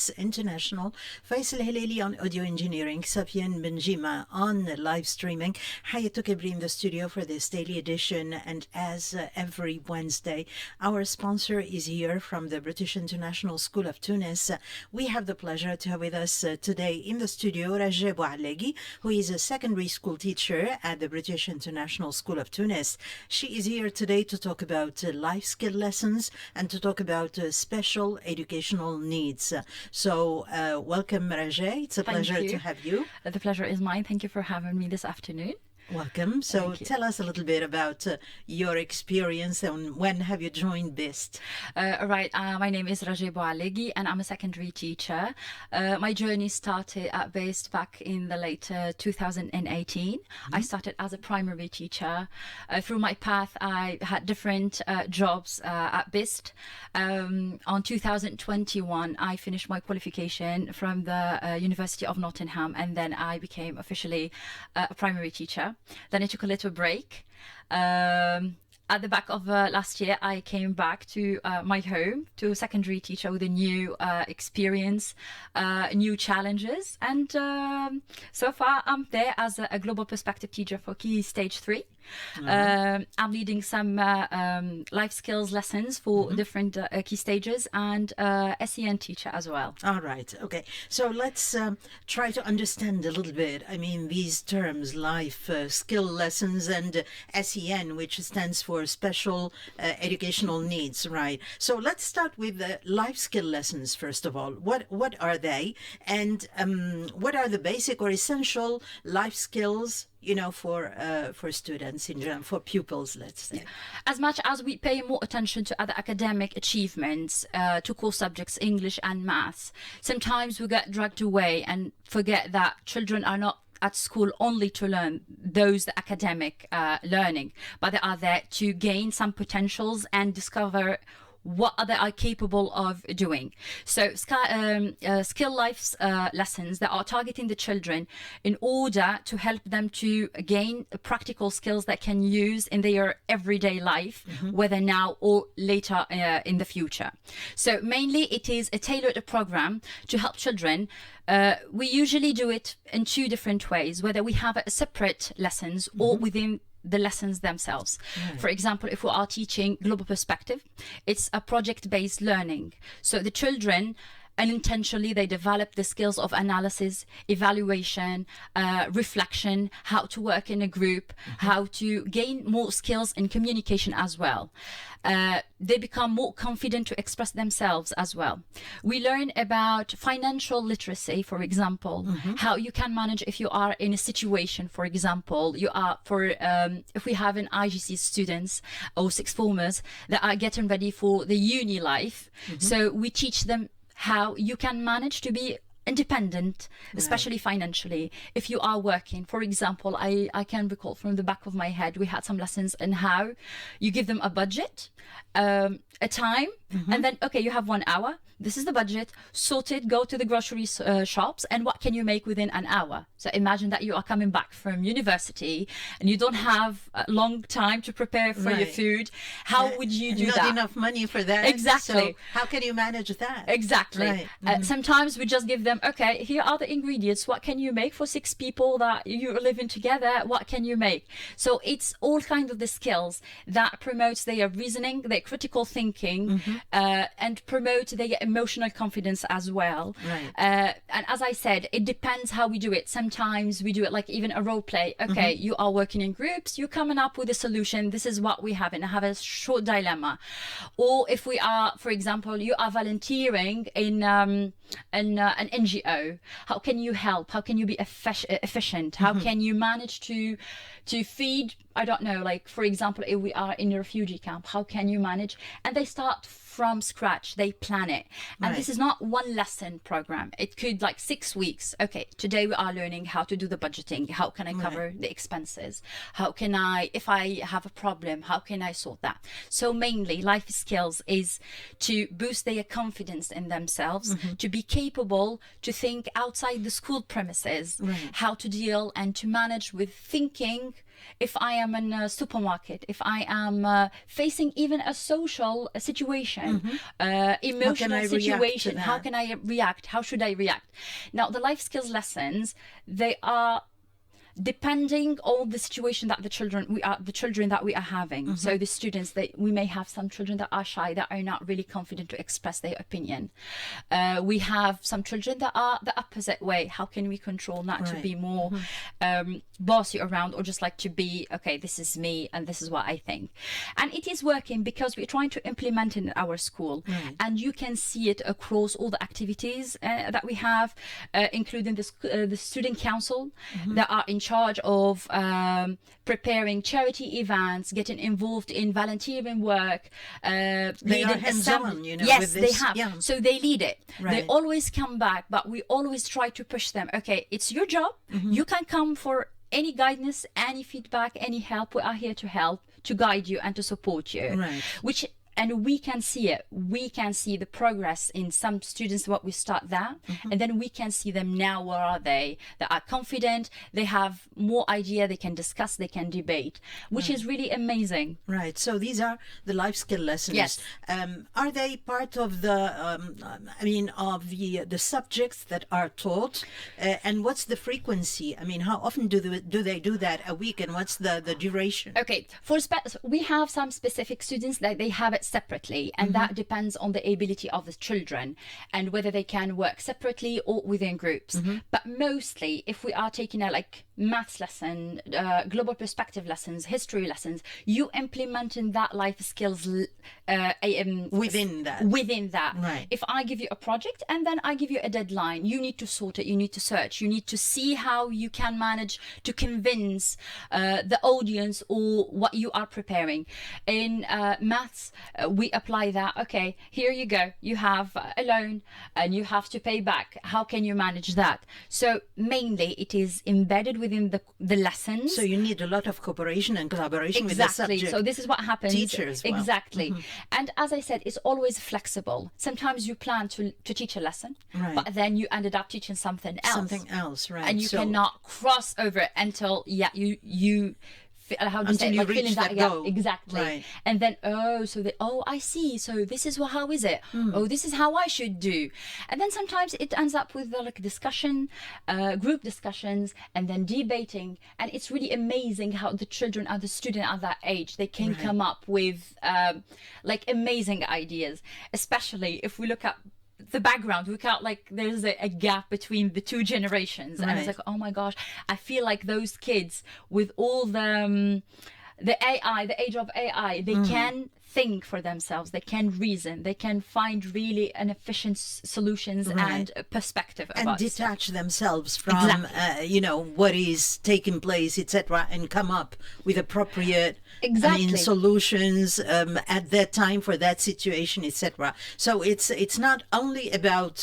Tunis International, Faisal Hilali on audio engineering, Safian Benjima on live streaming. Hayatou Kabri in the studio for this daily edition. And as every Wednesday, our sponsor is here from the British International School of Tunis. We have the pleasure to have with us today in the studio Raja Bouallegui, who is a secondary school teacher at the British International School of Tunis. She is here today to talk about life skill lessons and to talk about special educational needs. So welcome, Raja. It's a pleasure to have you. The pleasure is mine. Thank you for having me this afternoon. Welcome. So tell us a little bit about your experience and when have you joined BIST? Right. My name is Raja Bouallegui and I'm a secondary teacher. My journey started at BIST back in the late 2018. I started as a primary teacher. Through my path, I had different jobs at BIST. On 2021, I finished my qualification from the University of Nottingham, and then I became officially a primary teacher. Then I took a little break. At the back of last year, I came back to my home, to a secondary teacher with a new experience, new challenges. And so far, I'm there as a global perspective teacher for Key Stage 3. I'm leading some life skills lessons for different key stages and SEN teacher as well. All right. Okay. So let's try to understand a little bit. I mean, these terms, life skill lessons and SEN, which stands for special educational needs, right? So let's start with the life skill lessons, first of all. What are they? And what are the basic or essential life skills, you know, for students in general, for pupils, let's say? As much as we pay more attention to other academic achievements, to core subjects, English and maths, sometimes we get dragged away and forget that children are not at school only to learn those academic learning, but they are there to gain some potentials and discover what they are capable of doing. So skill life lessons that are targeting the children in order to help them to gain practical skills that can use in their everyday life, whether now or later in the future. So mainly it is a tailored program to help children. We usually do it in two different ways, whether we have separate lessons or within the lessons themselves. Right. For example, if we are teaching global perspective, it's a project-based learning. So the children unintentionally they develop the skills of analysis, evaluation, reflection, how to work in a group, how to gain more skills in communication as well. They become more confident to express themselves as well. We learn about financial literacy, for example, how you can manage if you are in a situation, for example, you are if we have an IGC students or sixth formers that are getting ready for the uni life. So we teach them how you can manage to be independent, especially financially, if you are working. For example, I can recall from the back of my head, we had some lessons on how you give them a budget, a time, and then, okay, you have 1 hour. This is the budget, sorted, go to the grocery shops, and what can you make within an hour? So imagine that you are coming back from university and you don't have a long time to prepare for your food. How would you do that? Not enough money for that. Exactly. So how can you manage that? Exactly. Right. Sometimes we just give them, okay, here are the ingredients. What can you make for 6 people that you're living together? What can you make? So it's all kind of the skills that promotes their reasoning, their critical thinking, and promote their emotional confidence as well. Right. And as I said, it depends how we do it. Sometimes we do it like even a role play. Okay, you are working in groups, you're coming up with a solution. This is what we have, and I have a short dilemma. Or if we are, for example, you are volunteering in an NGO, how can you help? How can you be efficient? How can you manage to feed, I don't know, like, for example, if we are in a refugee camp, how can you manage? And they start from scratch, they plan it. And this is not one lesson program. It could like 6 weeks. Okay, today we are learning how to do the budgeting. How can I cover the expenses? How can I, if I have a problem, how can I sort that? So mainly life skills is to boost their confidence in themselves, to be capable to think outside the school premises, how to deal and to manage with thinking if I am in a supermarket, if I am facing even a social situation, emotional situation, how can I react? How should I react? Now, the life skills lessons, they are depending on the situation that the children that we are having. So the students, we may have some children that are shy, that are not really confident to express their opinion. We have some children that are the opposite way. How can we control not to be more bossy around, or just like to be, okay, this is me and this is what I think. And it is working because we're trying to implement it in our school. And you can see it across all the activities that we have, including the student council that are in charge of preparing charity events, getting involved in volunteering work. They are hands-on, yes, with this. They have. Yeah. So they lead it. Right. They always come back, but we always try to push them. Okay, it's your job. You can come for any guidance, any feedback, any help. We are here to help, to guide you and to support you. Right. And we can see it. We can see the progress in some students, what we start there. And then we can see them now, where are they? They are confident, they have more idea, they can discuss, they can debate, which is really amazing. Right. So these are the life skill lessons. Yes. Are they part of the, of the subjects that are taught? And what's the frequency? I mean, how often do they do that a week, and what's the duration? Okay. We have some specific students that they have it separately, and that depends on the ability of the children and whether they can work separately or within groups. But mostly, if we are taking a maths lesson, global perspective lessons, history lessons, you implement in that life skills within that. Right. If I give you a project and then I give you a deadline, you need to sort it, you need to search, you need to see how you can manage to convince the audience or what you are preparing. In maths, we apply that. Okay, here you go, you have a loan and you have to pay back. How can you manage that? So mainly it is embedded within the lessons. So you need a lot of cooperation and collaboration with the subject. So this is what happens. Teachers. Well. Exactly. And as I said, it's always flexible. Sometimes you plan to teach a lesson, but then you ended up teaching something else. Something else, right. And you cannot cross over it until you how do you say, you like reach feeling that that goal. Exactly. Right. And then I see, so this is how is it? This is how I should do. And then sometimes it ends up with discussion, group discussions, and then debating. And it's really amazing how the children and the student at that age, they can come up with amazing ideas, especially if we look at the background. We can't there's a gap between the two generations. And it's like, oh my gosh, I feel like those kids with all the AI, the age of AI, they can think for themselves, they can reason, they can find really an efficient solutions and a perspective and about detach themselves from what is taking place, etc., and come up with appropriate solutions at that time for that situation, etc. So it's not only about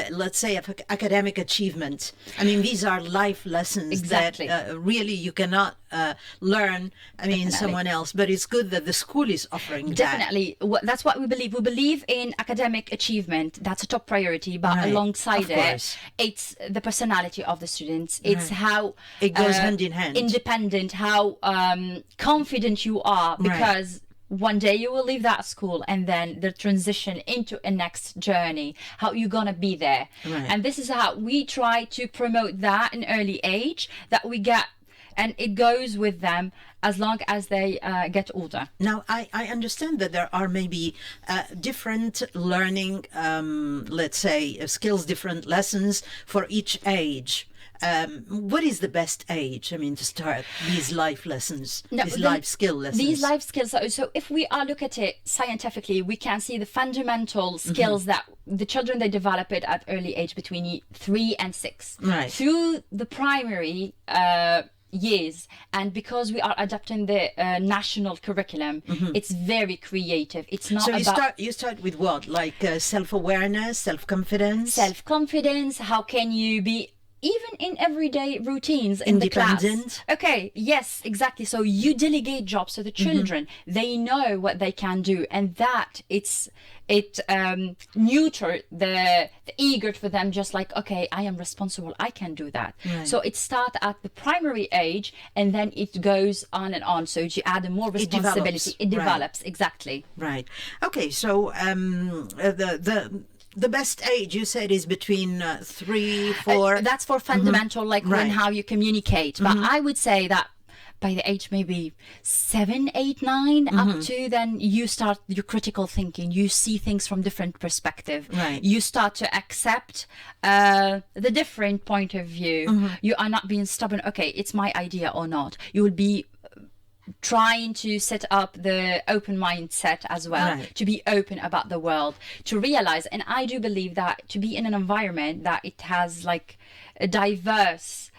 let's say academic achievement. I mean, these are life lessons that really you cannot learn someone else, but it's good that the school is offering definitely that. That's what we believe. We believe in academic achievement, that's a top priority, but alongside it's the personality of the students. It's how it goes hand in hand, independent, how confident you are, because one day you will leave that school and then the transition into a next journey, how you're gonna be there. And this is how we try to promote that in early age, that we get, and it goes with them as long as they get older. Now, I understand that there are maybe different learning, let's say, skills, different lessons for each age. What is the best age, to start these life lessons, these life skill lessons? These life skills, so if we look at it scientifically, we can see the fundamental skills that the children, they develop it at early age between 3 and 6. Through the primary years, and because we are adapting the national curriculum, it's very creative. It's not you start with what, like self-awareness, self-confidence? Self-confidence, how can you be even in everyday routines in the class. Independent. Okay, yes, exactly. So you delegate jobs to the children. They know what they can do, and that it neuter the ego for them, just like, okay, I am responsible, I can do that. Right. So it starts at the primary age, and then it goes on and on. So you add more responsibility. It develops, Right. exactly. Right. Okay. So the best age you said is between 3, 4. That's for fundamental, like when Right. how you communicate. But I would say that by the age maybe 7, 8, 9 up to, then you start your critical thinking. You see things from different perspective. Right. You start to accept the different point of view. You are not being stubborn. Okay, it's my idea or not. You will be trying to set up the open mindset as well, Right. to be open about the world, to realize, and I do believe that to be in an environment that it has like a diverse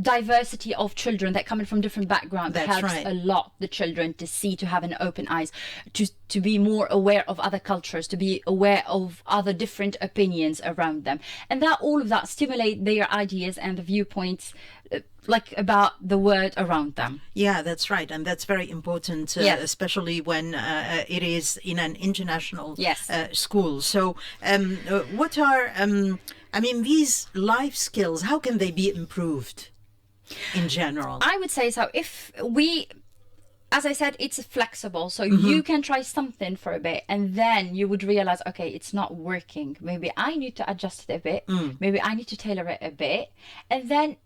diversity of children that coming from different backgrounds That's helps right. a lot the children to see, to have an open eyes, to be more aware of other cultures, to be aware of other different opinions around them, and that all of that stimulate their ideas and the viewpoints like about the world around them. Yeah, that's right. And that's very important, Yes. especially when it is in an international Yes. school. So what are, I mean, these life skills, how can they be improved in general? I would say so. If we, as I said, it's flexible. So you can try something for a bit, and then you would realize, okay, it's not working. Maybe I need to adjust it a bit. Maybe I need to tailor it a bit. And then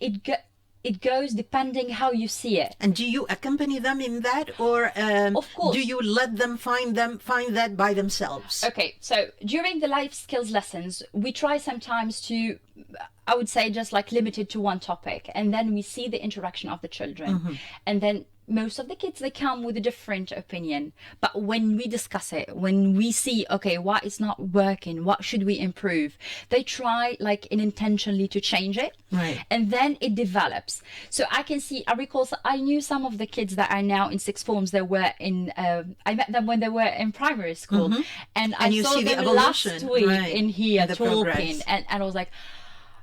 it goes depending how you see it. And do you accompany them in that, or Of course. do you let them find that by themselves? Okay, so during the life skills lessons, we try sometimes to, I would say, just like limited to one topic, and then we see the interaction of the children, and then most of the kids, they come with a different opinion, but when we discuss it, when we see, okay, what is not working, what should we improve, they try like intentionally to change it. Right. And then it develops. So I can see, I recall, so I knew some of the kids that are now in sixth forms. They were in, I met them when they were in primary school, and I you saw see the them last evolution, week right, in here in the talking, progress. and I was like,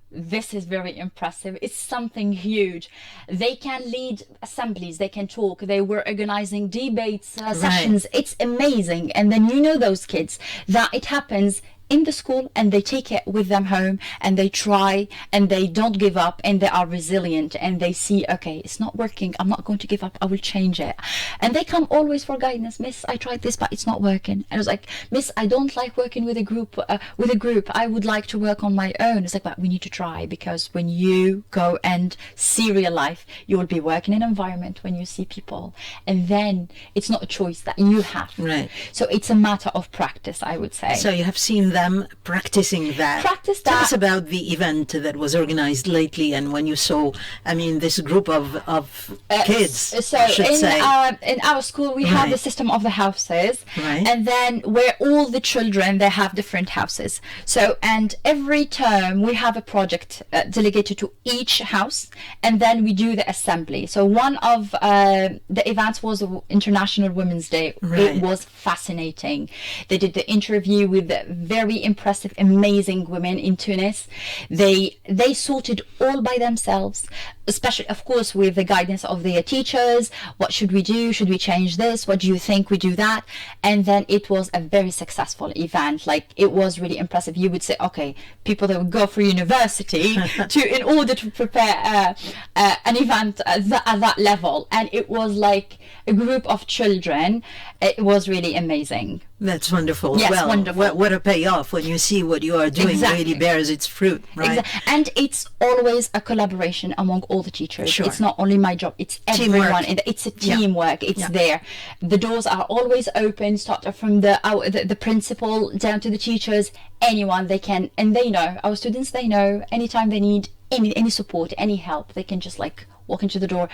this is very impressive. It's something huge. They can lead assemblies, they can talk, they were organizing debates, sessions. It's amazing. And then you know those kids, that it happens in the school, and they take it with them home, and they try, and they don't give up, and they are resilient, and they see, okay, it's not working, I'm not going to give up, I will change it. And they come always for guidance. Miss, I tried this, but it's not working. And I was like, Miss, I don't like working with a group, I would like to work on my own. It's like, but we need to try, because when you go and see real life, you will be working in an environment when you see people, and then it's not a choice that you have. Right. So it's a matter of practice, I would say. So you have seen them practicing that. Practice Tell that. us about the event that was organized lately, and when you saw, I mean, this group of kids, So I should say. in our school, we have Right. the system of the houses, Right. and then where all the children, they have different houses. So, and every term we have a project delegated to each house, and then we do the assembly. So one of the events was International Women's Day. Right. It was fascinating. They did the interview with the very impressive, amazing women in Tunis. They sorted all by themselves, especially, of course, with the guidance of their teachers. What should we do? Should we change this? What do you think? We do that. And then it was a very successful event. Like, it was really impressive. You would say, okay, people that would go for university in order to prepare an event at that level. And it was like a group of children. It was really amazing. That's wonderful. Yes, well, wonderful. What a payoff when you see what you are doing Exactly. really bears its fruit, right? And it's always a collaboration among all the teachers. Sure. It's not only my job, it's everyone. Teamwork. It's a Yeah. teamwork. It's Yeah. there. The doors are always open, start from the principal down to the teachers. Anyone they can, and they know, our students, they know anytime they need any support, any help, they can just like walk into the door,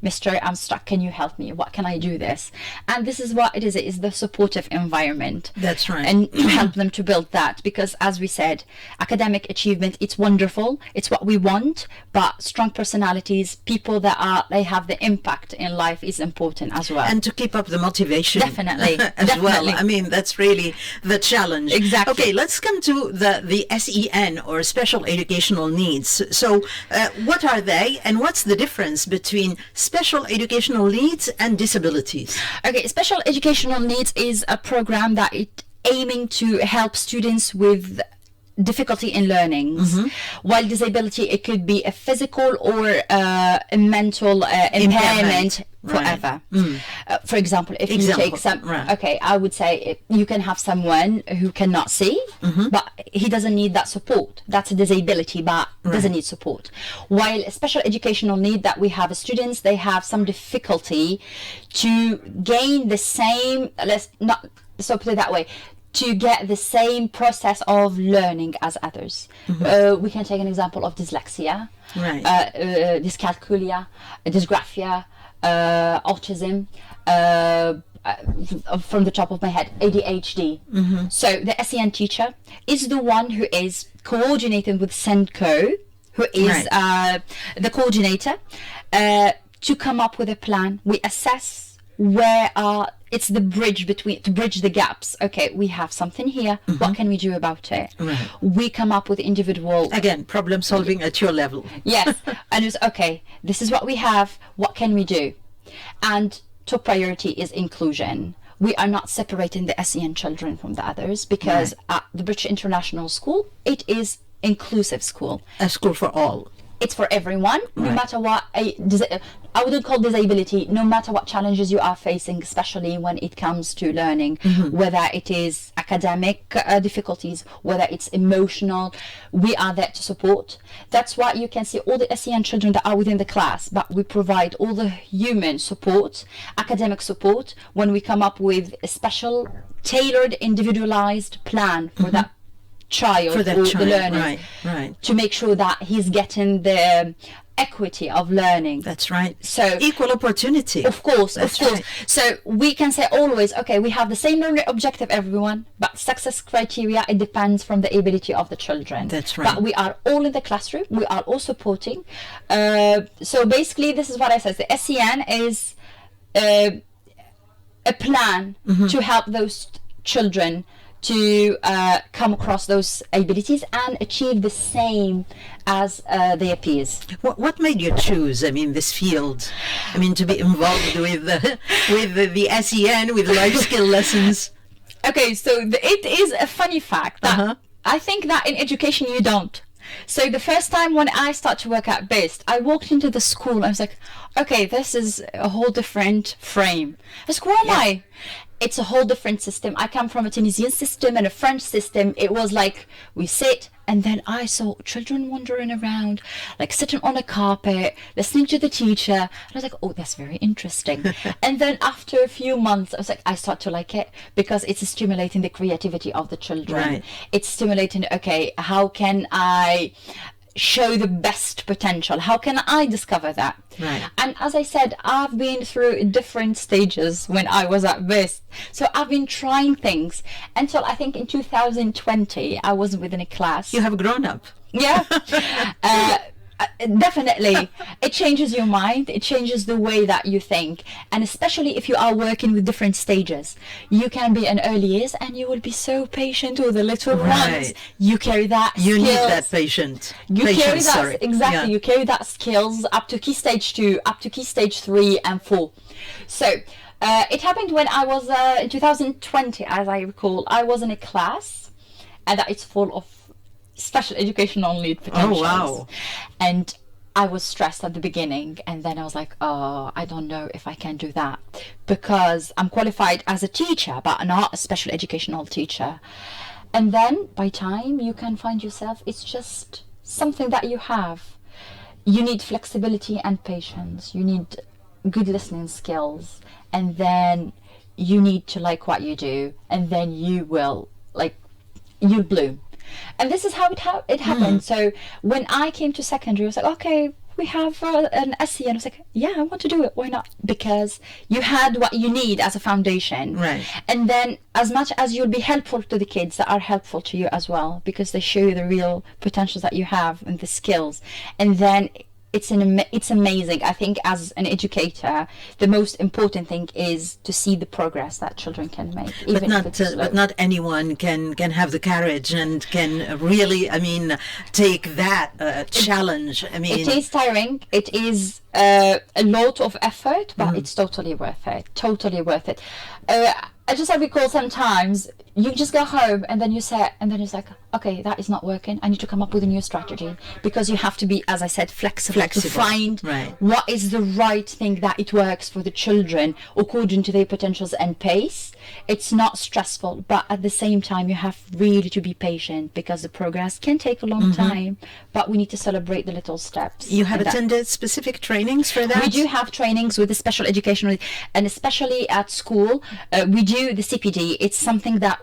Mister, I'm stuck, can you help me? What can I do this? And this is what it is the supportive environment. That's right. And to help them to build that, because as we said, academic achievement, it's wonderful, it's what we want, but strong personalities, people that they have the impact in life is important as well. And to keep up the motivation. Definitely. as well. I mean, that's really the challenge. Exactly. Okay, let's come to the SEN, or special educational needs. So what are they, and what's the difference between special educational needs and disabilities? Okay, special educational needs is a program that it aiming to help students with difficulty in learning, while disability, it could be a physical or a mental impairment forever. For example, if you take some, okay, I would say you can have someone who cannot see, but he doesn't need that support. That's a disability, but doesn't need support. While a special educational need that we have students, they have some difficulty to gain the same, so put it that way, to get the same process of learning as others. We can take an example of dyslexia, dyscalculia, dysgraphia, autism, from the top of my head, ADHD. So the SEN teacher is the one who is coordinating with SENCO, who is the coordinator, to come up with a plan. We assess where it's the bridge to bridge the gaps. Okay, we have something here. What can we do about it? We come up with individual, again, problem solving at your level. Yes. And it's okay, this is what we have, what can we do? And top priority is inclusion. We are not separating the SEN children from the others, because at the British International School, it is inclusive school. A school for all. It's for everyone, no matter what, I wouldn't call disability, no matter what challenges you are facing, especially when it comes to learning, whether it is academic difficulties, whether it's emotional, we are there to support. That's why you can see all the SEN children that are within the class, but we provide all the human support, academic support, when we come up with a special, tailored, individualized plan for that child, for the learner, to make sure that he's getting the equity of learning. That's right. So equal opportunity. Of course. So we can say always, okay, we have the same learning objective, everyone, but success criteria, it depends from the ability of the children. That's right. But we are all in the classroom. We are all supporting. So basically, this is what I said. The SEN is a plan to help those children to come across those abilities and achieve the same as their peers. What made you choose, this field? To be involved with the SEN, with life skill lessons? Okay, so it is a funny fact that I think that in education you don't. So the first time when I started to work at BIST, I walked into the school, I was like, okay, this is a whole different frame. I was like, where am I? It's a whole different system. I come from a Tunisian system and a French system. It was like we sit, and then I saw children wandering around, like sitting on a carpet, listening to the teacher. And I was like, oh, that's very interesting. And then after a few months, I start to like it, because it's stimulating the creativity of the children. It's stimulating, okay, how can I show the best potential? How can I discover that? And as I said, I've been through different stages when I was at BIST. So I've been trying things until I think in 2020, I was within a class. You have grown up. Yeah. Definitely. It changes your mind. It changes the way that you think. And especially if you are working with different stages, you can be in early years and you will be so patient with the little ones. You carry that You skills. need that patient. You carry that, sorry. exactly. Yeah. You carry that skills up to key stage 2, up to key stage 3 and 4. So it happened when I was in 2020, as I recall. I was in a class and that it's full of special educational need potentials. Oh, wow. And I was stressed at the beginning, and then I was like, oh, I don't know if I can do that, because I'm qualified as a teacher but not a special educational teacher. And then by time you can find yourself, it's just something that you have. You need flexibility and patience. You need good listening skills, and then you need to like what you do, and then you will you'll bloom. And this is how it happened. So when I came to secondary, I was like, okay, we have an SE, and I was like, yeah, I want to do it. Why not? Because you had what you need as a foundation, Right. and then as much as you'll be helpful to the kids, that are helpful to you as well, because they show you the real potentials that you have and the skills, and then it's amazing. I think as an educator, the most important thing is to see the progress that children can make. Even if it's slow. But not anyone can have the courage and can really, I mean, take that challenge. I mean, it is tiring. It is a lot of effort, but it's totally worth it. Totally worth it. I just recall sometimes you just go home and then you say, and then it's like, okay, that is not working. I need to come up with a new strategy, because you have to be, as I said, flexible. To find what is the right thing that it works for the children according to their potentials and pace. It's not stressful, but at the same time, you have really to be patient, because the progress can take a long time, but we need to celebrate the little steps. You have attended specific trainings for that? We do have trainings with the special educational, and especially at school, we do the CPD. It's something that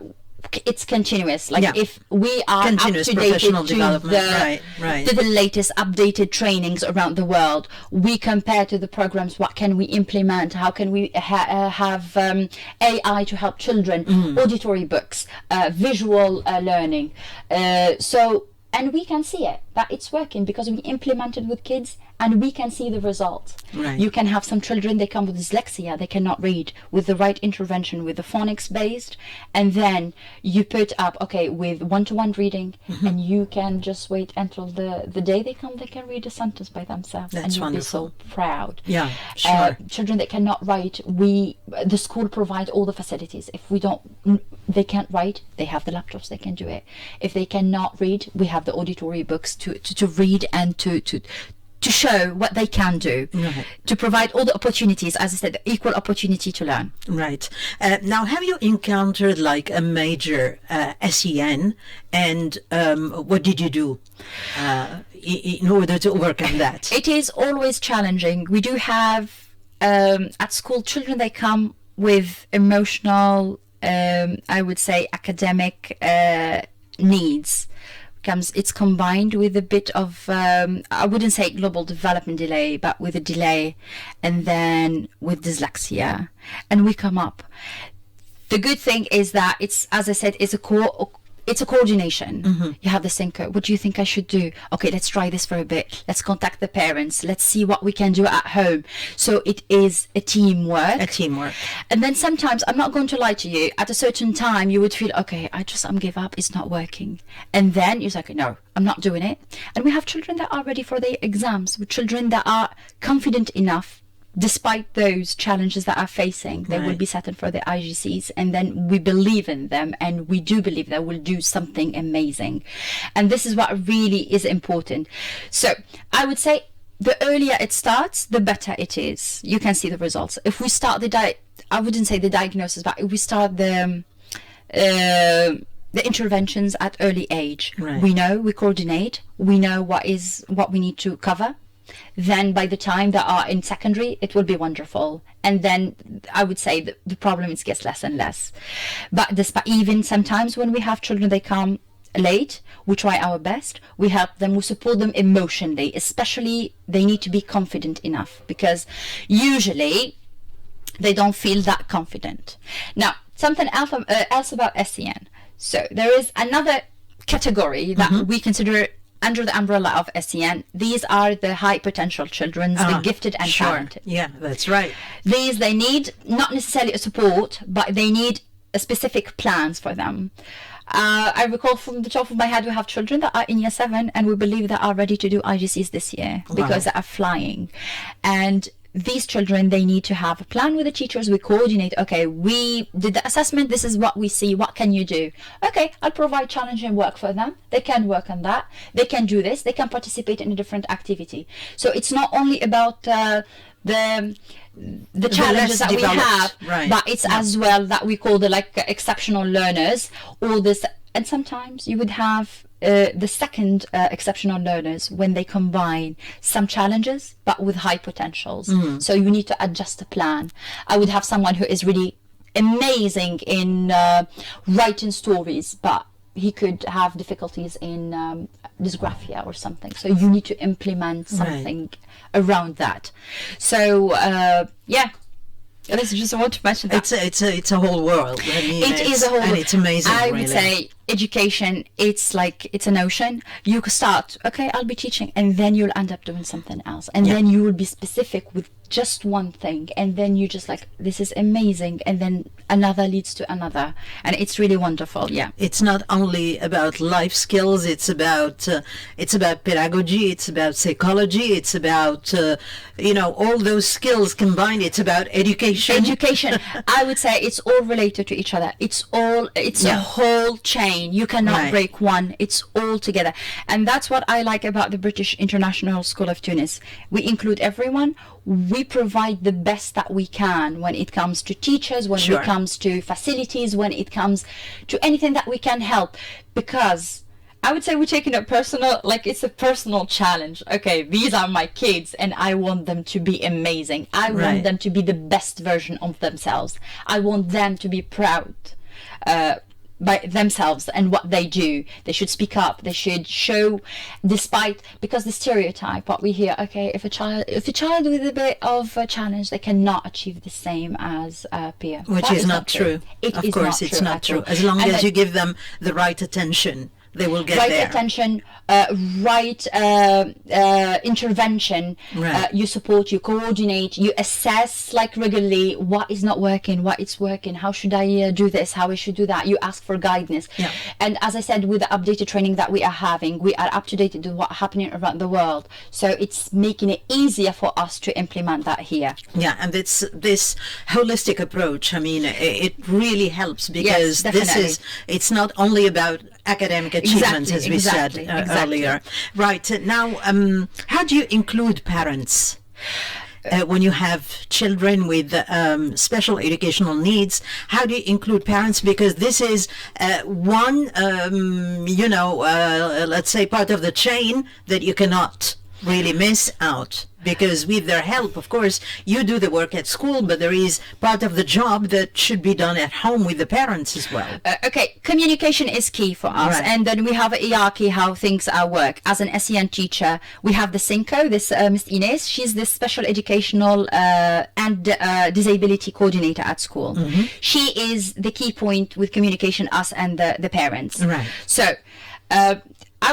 it's continuous. Like if we are continuous up to date professional to development, to the latest updated trainings around the world, we compare to the programs. What can we implement? How can we have AI to help children? Auditory books, visual learning. And we can see it, that it's working, because we implement it with kids and we can see the results. Right. You can have some children, they come with dyslexia, they cannot read, with the right intervention, with the phonics based, and then you put up, okay, with one-to-one reading, and you can just wait until the day they come, they can read a sentence by themselves. That's and you'll wonderful. be so proud. Yeah, sure. Children that cannot write, the school provide all the facilities. If they can't write, they have the laptops, they can do it. If they cannot read, we have the auditory books to read and to show what they can do, to provide all the opportunities, as I said, the equal opportunity to learn. Right. Now, have you encountered like a major SEN, and what did you do in order to overcome that? It is always challenging. We do have at school children, they come with emotional, I would say, academic needs. It's combined with a bit of I wouldn't say global development delay, but with a delay, and then with dyslexia, and we come up. The good thing is that it's, as I said, it's a coordination. You have the thinker. What do you think I should do? Okay, let's try this for a bit. Let's contact the parents. Let's see what we can do at home. So it is a teamwork. And then sometimes, I'm not going to lie to you, at a certain time you would feel, okay, I'm give up, it's not working. And then you're like, no, I'm not doing it. And we have children that are ready for their exams, with children that are confident enough. Despite those challenges that are facing, they will be settled for the IGCs, and then we believe in them, and we do believe they will do something amazing. And this is what really is important. So I would say the earlier it starts, the better it is. You can see the results. If we start I wouldn't say the diagnosis, but if we start the interventions at early age, we know, we coordinate, we know what we need to cover. Then by the time they are in secondary, it will be wonderful. And then I would say that the problem gets less and less. But despite, even sometimes when we have children, they come late, we try our best, we help them, we support them emotionally, especially they need to be confident enough, because usually they don't feel that confident. Now, something else about SEN. So there is another category that we consider under the umbrella of SEN. These are the high potential children, the gifted and talented. Yeah, that's right. These, they need not necessarily a support, but they need a specific plans for them. I recall from the top of my head, we have children that are in year 7, and we believe that are ready to do IGCs this year because they are flying. And these children, they need to have a plan with the teachers. We coordinate, okay, we did the assessment, this is what we see, what can you do? Okay, I'll provide challenging work for them. They can work on that. They can do this. They can participate in a different activity. So it's not only about the challenges that we have, but it's as well that we call the exceptional learners, all this. And sometimes you would have the second exceptional learners when they combine some challenges but with high potentials. So you need to adjust the plan. I would have someone who is really amazing in writing stories, but he could have difficulties in dysgraphia or something. So you need to implement something around that. So yeah. I just want to mention that it's a whole world. I mean, it is a whole world. And it's amazing. I really. would say education, it's like it's an ocean. You could start, okay, I'll be teaching, and then you'll end up doing something else, and then you will be specific with just one thing, and then you just like, this is amazing, and then another leads to another, and it's really wonderful. Yeah, it's not only about life skills, it's about pedagogy, it's about psychology, it's about all those skills combined. It's about education. I would say it's all related to each other. It's a whole chain. You cannot break one. It's all together, and that's what I like about the British International School of Tunis. We include everyone. We provide the best that we can when it comes to teachers, when it comes to facilities, when it comes to anything that we can help. Because I would say we're taking it personal, like it's a personal challenge. Okay, these are my kids and I want them to be amazing. I want them to be the best version of themselves. I want them to be proud by themselves and what they do. They should speak up. They should show, because the stereotype, what we hear, okay, if a child with a bit of a challenge, they cannot achieve the same as a peer. Which is not true. Of course, it's not true. As long as you give them the right attention, they will get there. Right attention, right intervention. You support, you coordinate, you assess like regularly what is not working, what is working, how should I do this, how I should do that. You ask for guidance. And as I said, with the updated training that we are having, we are up to date with what's happening around the world. So it's making it easier for us to implement that here. Yeah, and it's this holistic approach. I mean, it really helps, because it's not only about academic achievements, as we said earlier. Right. Now, how do you include parents? When you have children with special educational needs, how do you include parents? Because this is one, let's say, part of the chain that you cannot really miss out. Because with their help, of course, you do the work at school, but there is part of the job that should be done at home with the parents as well. Okay, communication is key for us. And then we have a hierarchy, how things are work. As an SEN teacher, we have the SINCO, this Miss Ines. She's the special educational and disability coordinator at school. She is the key point with communication, us and the parents. So I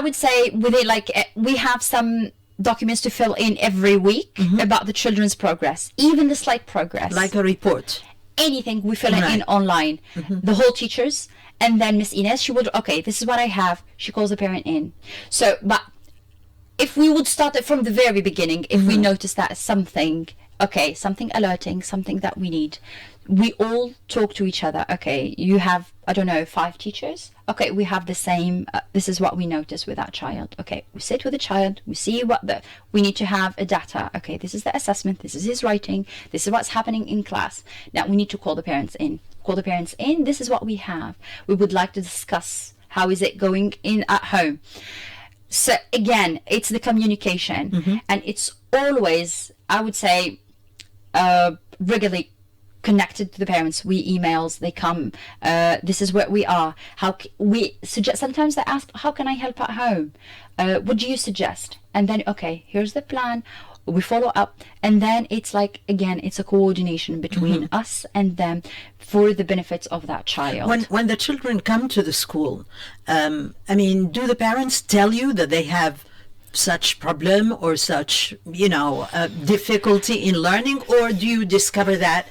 would say within, like, we have some documents to fill in every week about the children's progress, even the slight progress, like a report, anything we fill in online. The whole teachers, and then Miss Ines, she would, okay, this is what I have, she calls the parent in. So but if we would start it from the very beginning, if we notice that something alerting, something that we need, we all talk to each other. Okay, you have, I don't know, 5 teachers. Okay, we have the same, this is what we notice with that child. Okay, we sit with the child, we see we need to have a data. Okay, this is the assessment, this is his writing, this is what's happening in class. Now we need to call the parents in. This is what we have. We would like to discuss how is it going in at home. So again, it's the communication, and it's always, I would say, regularly connected to the parents. We emails, they come, this is where we are, how we suggest. Sometimes they ask, how can I help at home, what do you suggest? And then, okay, here's the plan, we follow up, and then it's like, again, it's a coordination between us and them for the benefits of that child. When the children come to the school, I mean, do the parents tell you that they have such problem or such, difficulty in learning, or do you discover that,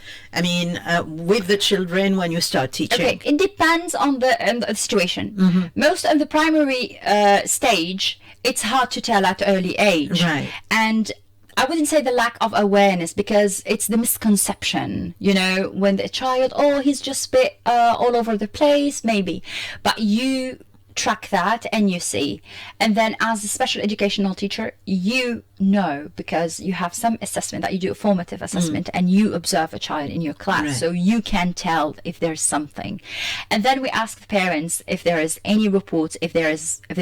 with the children when you start teaching? Okay, it depends on the situation. Most of the primary stage, it's hard to tell at early age. And I wouldn't say the lack of awareness, because it's the misconception, when the child, he's just a bit all over the place, maybe. But you track that and you see, and then as a special educational teacher, because you have some assessment that you do, a formative assessment, and you observe a child in your class, so you can tell if there's something. And then we ask the parents if there is any reports, if they're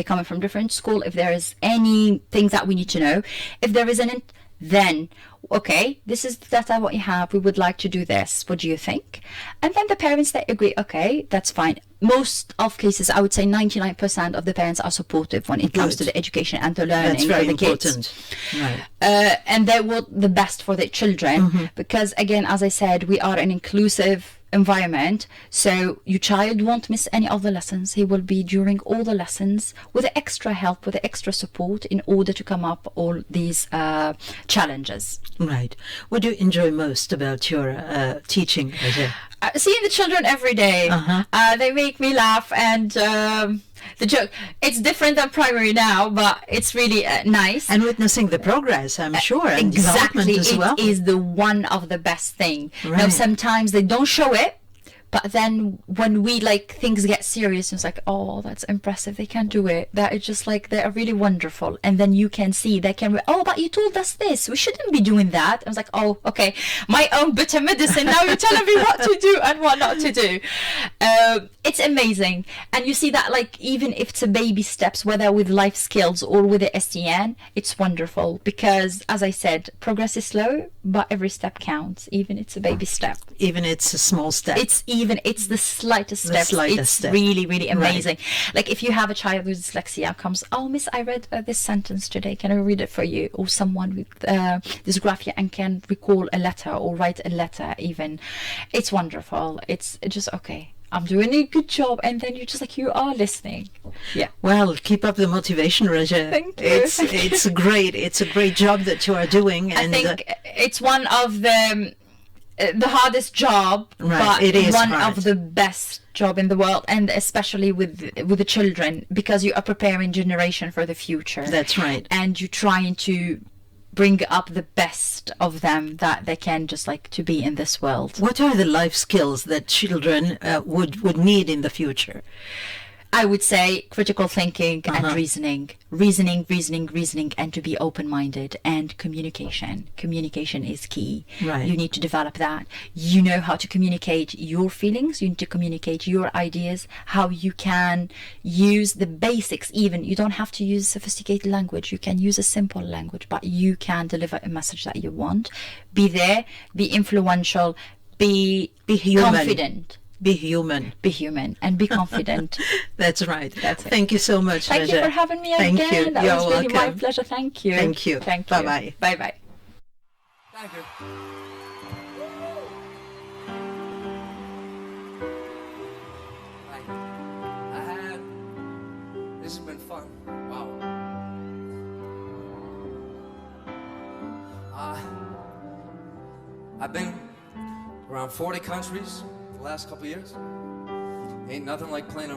coming from different school, if there is any things that we need to know. If there isn't, then okay, this is the data what you have, we would like to do this, what do you think? And then the parents, they agree, okay, that's fine. most of cases, I would say 99% of the parents are supportive when it comes to the education and the learning. That's very for the important. kids. Right. And they want the best for their children, because again, as I said, we are an inclusive environment, so your child won't miss any of the lessons. He will be during all the lessons with the extra help, with the extra support, in order to come up all these challenges. Right. What do you enjoy most about your teaching, Raja? Seeing the children every day. They make me laugh, and the joke, it's different than primary now, but it's really nice. And witnessing the progress, I'm sure, and Exactly, development as well. it is the one of the best thing. Now, Right. sometimes they don't show it, but then when we like things get serious, it's like, oh, that's impressive. They can do it. That is just like, they are really wonderful. And then you can see they can. Oh, but you told us this. We shouldn't be doing that. I was like, oh, okay, my own bitter medicine. Now you're telling me what to do and what not to do. It's amazing, and you see that, like, even if it's a baby steps, whether with life skills or with the SDN, it's wonderful, because as I said, progress is slow, but every step counts. Even it's a baby step. Even it's a small step. It's the slightest The step. slightest It's step. really, really amazing. Like, if you have a child with dyslexia comes, oh, miss, I read this sentence today. Can I read it for you? Or someone with dysgraphia and can recall a letter or write a letter even. It's wonderful. It's just, okay, I'm doing a good job. And then you're just like, you are listening. Yeah. Well, keep up the motivation, Raja. Thank you. It's great. It's a great job that you are doing. I And think it's one of the hardest job, Right, but it is one hard. of the best job in the world, and especially with the children, because you are preparing generation for the future. That's right. And you're trying to bring up the best of them that they can just like to be in this world. What are the life skills that children would need in the future? I would say critical thinking and reasoning, and to be open-minded, and communication. Communication is key. Right. You need to develop that. You know how to communicate your feelings. You need to communicate your ideas, how you can use the basics. Even you don't have to use sophisticated language. You can use a simple language, but you can deliver a message that you want. Be there, be influential, be human. confident. Be human. Be human and be confident. That's right. That's it. Thank you so much, Thank Raja. you for having me Thank again. you. That You're was really my welcome. pleasure. Thank you. Thank you. Thank you. Bye-bye. Bye-bye. Thank you. This has been fun. Wow. I've been around 40 countries the last couple years. Ain't nothing like playing